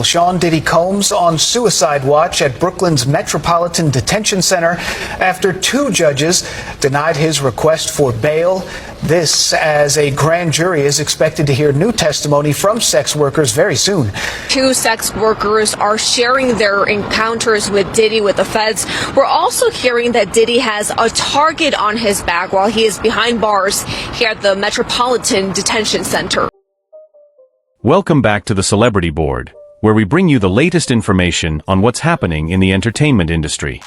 Sean Diddy Combs on suicide watch at Brooklyn's Metropolitan Detention Center after two judges denied his request for bail. This as a grand jury is expected to hear new testimony from sex workers very soon. Two sex workers are sharing their encounters with Diddy with the feds. We're also hearing that Diddy has a target on his back while he is behind bars here at the Metropolitan Detention Center. Welcome back to the Celebrity Board, where we bring you the latest information on what's happening in the entertainment industry.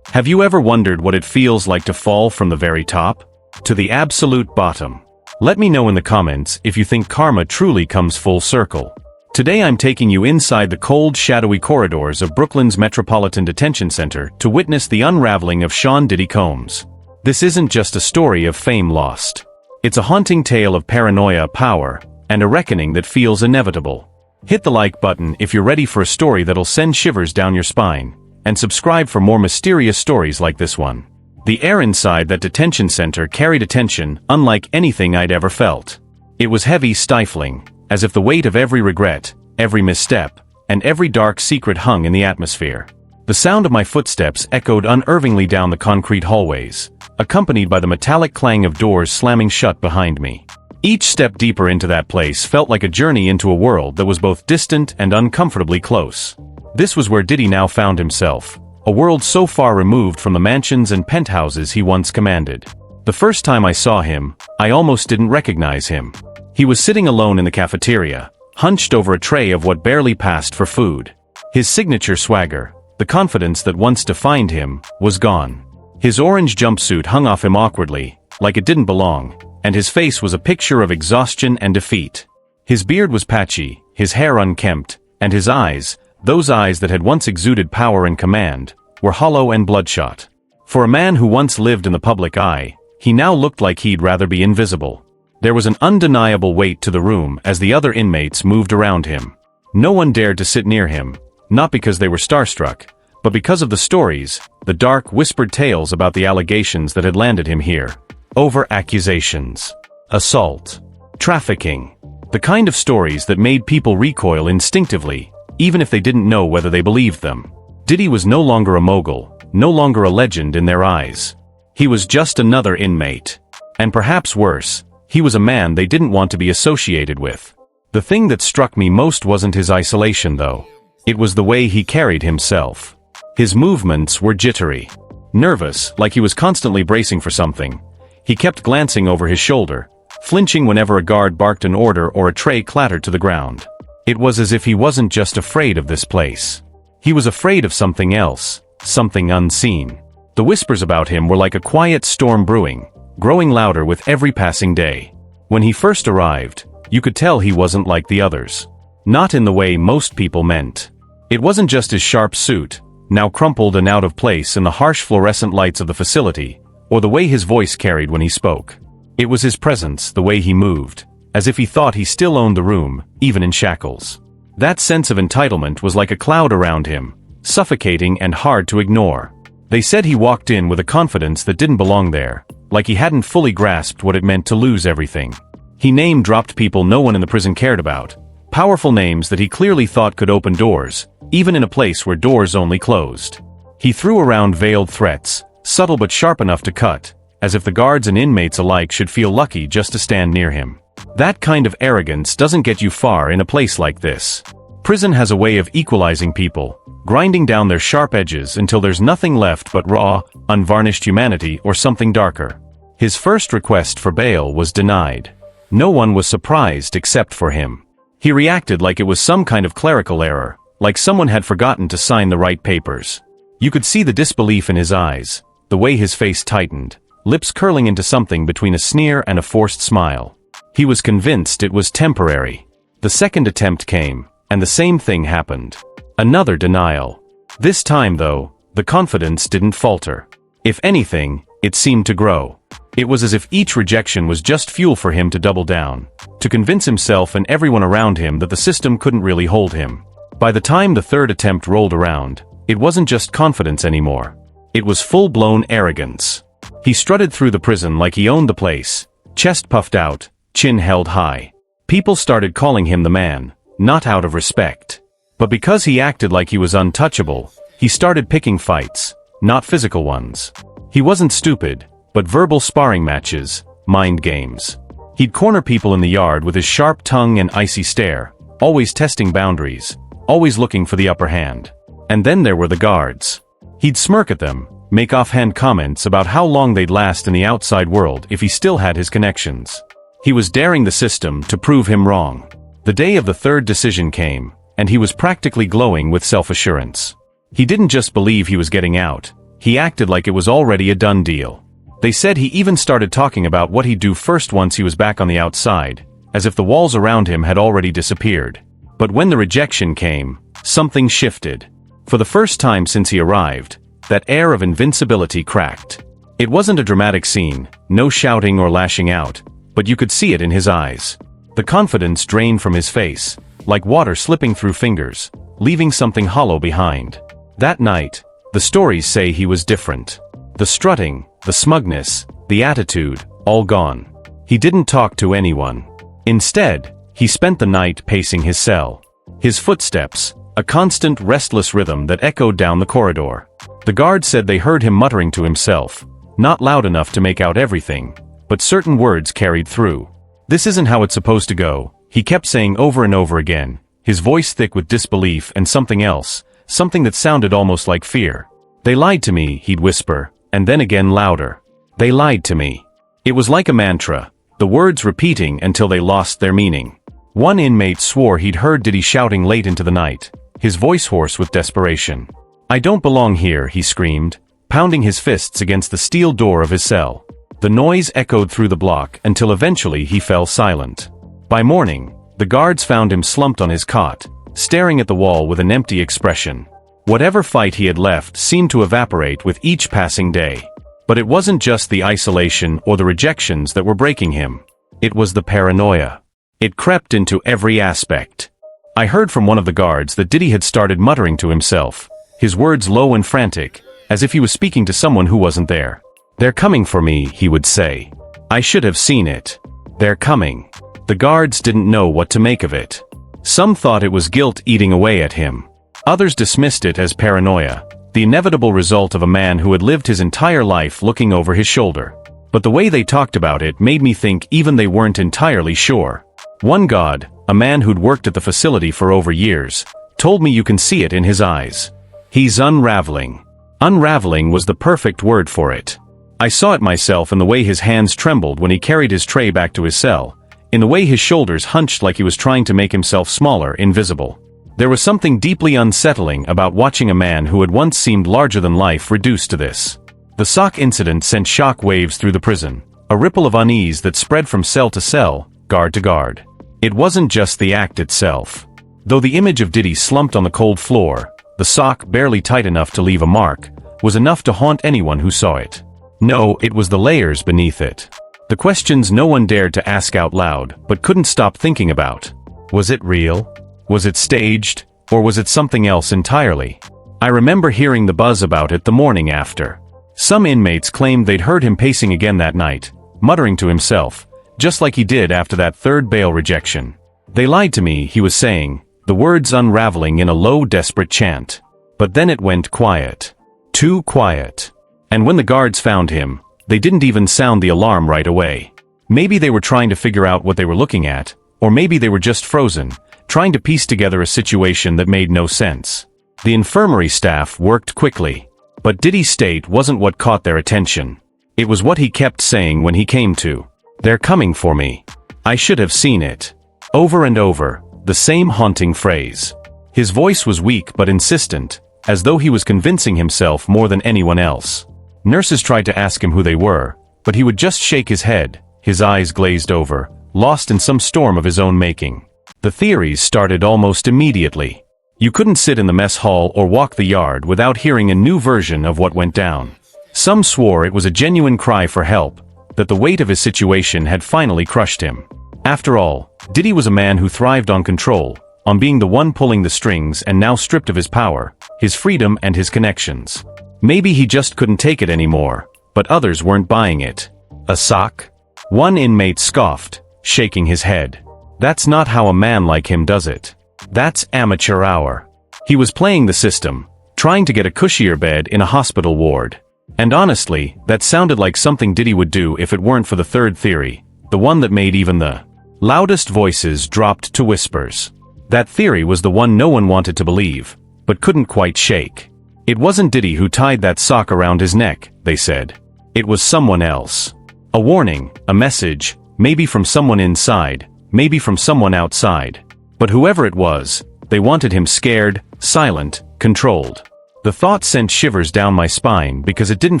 Have you ever wondered what it feels like to fall from the very top to the absolute bottom? Let me know in the comments if you think karma truly comes full circle. Today I'm taking you inside the cold, shadowy corridors of Brooklyn's Metropolitan Detention Center to witness the unraveling of Sean Diddy Combs. This isn't just a story of fame lost. It's a haunting tale of paranoia, power, and a reckoning that feels inevitable. Hit the like button if you're ready for a story that'll send shivers down your spine, and subscribe for more mysterious stories like this one. The air inside that detention center carried a tension unlike anything I'd ever felt. It was heavy, stifling, as if the weight of every regret, every misstep, and every dark secret hung in the atmosphere. The sound of my footsteps echoed unnervingly down the concrete hallways, accompanied by the metallic clang of doors slamming shut behind me. Each step deeper into that place felt like a journey into a world that was both distant and uncomfortably close. This was where Diddy now found himself, a world so far removed from the mansions and penthouses he once commanded. The first time I saw him, I almost didn't recognize him. He was sitting alone in the cafeteria, hunched over a tray of what barely passed for food. His signature swagger, the confidence that once defined him, was gone. His orange jumpsuit hung off him awkwardly, like it didn't belong, and his face was a picture of exhaustion and defeat. His beard was patchy, his hair unkempt, and his eyes, those eyes that had once exuded power and command, were hollow and bloodshot. For a man who once lived in the public eye, he now looked like he'd rather be invisible. There was an undeniable weight to the room as the other inmates moved around him. No one dared to sit near him, not because they were starstruck, but because of the stories, the dark, whispered tales about the allegations that had landed him here. Over-accusations, assault, trafficking, the kind of stories that made people recoil instinctively, even if they didn't know whether they believed them. Diddy was no longer a mogul, no longer a legend in their eyes. He was just another inmate. And perhaps worse, he was a man they didn't want to be associated with. The thing that struck me most wasn't his isolation, though. It was the way he carried himself. His movements were jittery, nervous, like he was constantly bracing for something. He kept glancing over his shoulder, flinching whenever a guard barked an order or a tray clattered to the ground. It was as if he wasn't just afraid of this place. He was afraid of something else, something unseen. The whispers about him were like a quiet storm brewing, growing louder with every passing day. When he first arrived, you could tell he wasn't like the others. Not in the way most people meant. It wasn't just his sharp suit, now crumpled and out of place in the harsh fluorescent lights of the facility, or the way his voice carried when he spoke. It was his presence, the way he moved, as if he thought he still owned the room, even in shackles. That sense of entitlement was like a cloud around him, suffocating and hard to ignore. They said he walked in with a confidence that didn't belong there, like he hadn't fully grasped what it meant to lose everything. He name-dropped people no one in the prison cared about, powerful names that he clearly thought could open doors, even in a place where doors only closed. He threw around veiled threats, subtle but sharp enough to cut, as if the guards and inmates alike should feel lucky just to stand near him. That kind of arrogance doesn't get you far in a place like this. Prison has a way of equalizing people, grinding down their sharp edges until there's nothing left but raw, unvarnished humanity or something darker. His first request for bail was denied. No one was surprised except for him. He reacted like it was some kind of clerical error, like someone had forgotten to sign the right papers. You could see the disbelief in his eyes, the way his face tightened, lips curling into something between a sneer and a forced smile. He was convinced it was temporary. The second attempt came, and the same thing happened. Another denial. This time, though, the confidence didn't falter. If anything, it seemed to grow. It was as if each rejection was just fuel for him to double down, to convince himself and everyone around him that the system couldn't really hold him. By the time the third attempt rolled around, it wasn't just confidence anymore. It was full-blown arrogance. He strutted through the prison like he owned the place, chest puffed out, chin held high. People started calling him the man, not out of respect. But because he acted like he was untouchable, he started picking fights, not physical ones. He wasn't stupid, but verbal sparring matches, mind games. He'd corner people in the yard with his sharp tongue and icy stare, always testing boundaries, always looking for the upper hand. And then there were the guards. He'd smirk at them, make offhand comments about how long they'd last in the outside world if he still had his connections. He was daring the system to prove him wrong. The day of the third decision came, and he was practically glowing with self-assurance. He didn't just believe he was getting out, he acted like it was already a done deal. They said he even started talking about what he'd do first once he was back on the outside, as if the walls around him had already disappeared. But when the rejection came, something shifted. For the first time since he arrived, that air of invincibility cracked. It wasn't a dramatic scene, no shouting or lashing out, but you could see it in his eyes. The confidence drained from his face, like water slipping through fingers, leaving something hollow behind. That night, the stories say he was different. The strutting, the smugness, the attitude, all gone. He didn't talk to anyone. Instead, he spent the night pacing his cell. His footsteps, a constant restless rhythm that echoed down the corridor. The guards said they heard him muttering to himself, not loud enough to make out everything, but certain words carried through. "This isn't how it's supposed to go," he kept saying over and over again, his voice thick with disbelief and something else, something that sounded almost like fear. "They lied to me," he'd whisper, and then again louder. "They lied to me." It was like a mantra, the words repeating until they lost their meaning. One inmate swore he'd heard Diddy shouting late into the night, his voice hoarse with desperation. "I don't belong here," he screamed, pounding his fists against the steel door of his cell. The noise echoed through the block until eventually he fell silent. By morning, the guards found him slumped on his cot, staring at the wall with an empty expression. Whatever fight he had left seemed to evaporate with each passing day. But it wasn't just the isolation or the rejections that were breaking him. It was the paranoia. It crept into every aspect. I heard from one of the guards that Diddy had started muttering to himself, his words low and frantic, as if he was speaking to someone who wasn't there. "They're coming for me," he would say. "I should have seen it. They're coming." The guards didn't know what to make of it. Some thought it was guilt eating away at him. Others dismissed it as paranoia, the inevitable result of a man who had lived his entire life looking over his shoulder. But the way they talked about it made me think even they weren't entirely sure. One guard, a man who'd worked at the facility for over years, told me you can see it in his eyes. He's unraveling. Unraveling was the perfect word for it. I saw it myself in the way his hands trembled when he carried his tray back to his cell, in the way his shoulders hunched like he was trying to make himself smaller, invisible. There was something deeply unsettling about watching a man who had once seemed larger than life reduced to this. The sock incident sent shock waves through the prison, a ripple of unease that spread from cell to cell, guard to guard. It wasn't just the act itself. Though the image of Diddy slumped on the cold floor, the sock barely tight enough to leave a mark, was enough to haunt anyone who saw it. No, it was the layers beneath it. The questions no one dared to ask out loud, but couldn't stop thinking about. Was it real? Was it staged? Or was it something else entirely? I remember hearing the buzz about it the morning after. Some inmates claimed they'd heard him pacing again that night, muttering to himself, just like he did after that third bail rejection. "They lied to me," he was saying, the words unraveling in a low, desperate chant. But then it went quiet. Too quiet. And when the guards found him, they didn't even sound the alarm right away. Maybe they were trying to figure out what they were looking at, or maybe they were just frozen, trying to piece together a situation that made no sense. The infirmary staff worked quickly. But Diddy's state wasn't what caught their attention. It was what he kept saying when he came to. "They're coming for me. I should have seen it." Over and over, the same haunting phrase. His voice was weak but insistent, as though he was convincing himself more than anyone else. Nurses tried to ask him who they were, but he would just shake his head, his eyes glazed over, lost in some storm of his own making. The theories started almost immediately. You couldn't sit in the mess hall or walk the yard without hearing a new version of what went down. Some swore it was a genuine cry for help, that the weight of his situation had finally crushed him. After all, Diddy was a man who thrived on control, on being the one pulling the strings, and now stripped of his power, his freedom and his connections. Maybe he just couldn't take it anymore, but others weren't buying it. "A sock?" One inmate scoffed, shaking his head. "That's not how a man like him does it." That's amateur hour. He was playing the system, trying to get a cushier bed in a hospital ward. And honestly, that sounded like something Diddy would do if it weren't for the third theory, the one that made even the loudest voices dropped to whispers. That theory was the one no one wanted to believe, but couldn't quite shake. It wasn't Diddy who tied that sock around his neck, they said. It was someone else. A warning, a message, maybe from someone inside, maybe from someone outside. But whoever it was, they wanted him scared, silent, controlled. The thought sent shivers down my spine because it didn't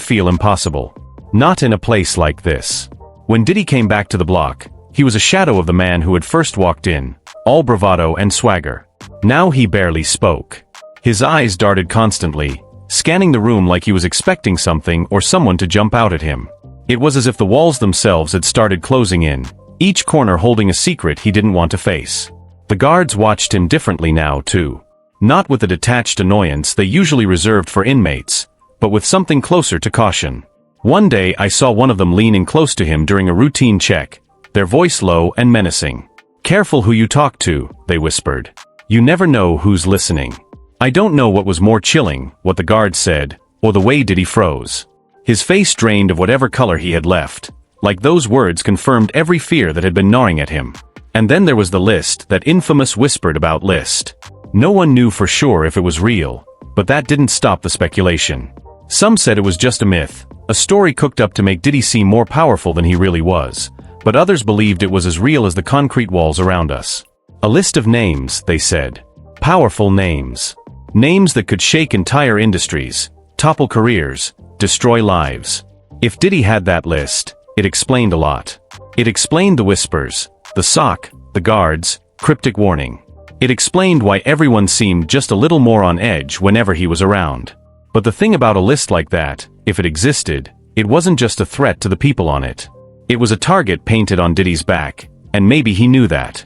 feel impossible. Not in a place like this. When Diddy came back to the block, he was a shadow of the man who had first walked in, all bravado and swagger. Now he barely spoke. His eyes darted constantly, scanning the room like he was expecting something or someone to jump out at him. It was as if the walls themselves had started closing in, each corner holding a secret he didn't want to face. The guards watched him differently now, too. Not with the detached annoyance they usually reserved for inmates, but with something closer to caution. One day I saw one of them lean in close to him during a routine check, their voice low and menacing. "Careful who you talk to," they whispered. "You never know who's listening." I don't know what was more chilling, what the guard said, or the way Diddy froze. His face drained of whatever color he had left, like those words confirmed every fear that had been gnawing at him. And then there was the list, that infamous whispered about list. No one knew for sure if it was real, but that didn't stop the speculation. Some said it was just a myth, a story cooked up to make Diddy seem more powerful than he really was, but others believed it was as real as the concrete walls around us. A list of names, they said. Powerful names. Names that could shake entire industries, topple careers, destroy lives. If Diddy had that list, it explained a lot. It explained the whispers, the sock, the guards, cryptic warning. It explained why everyone seemed just a little more on edge whenever he was around. But the thing about a list like that, if it existed, it wasn't just a threat to the people on it. It was a target painted on Diddy's back, and maybe he knew that.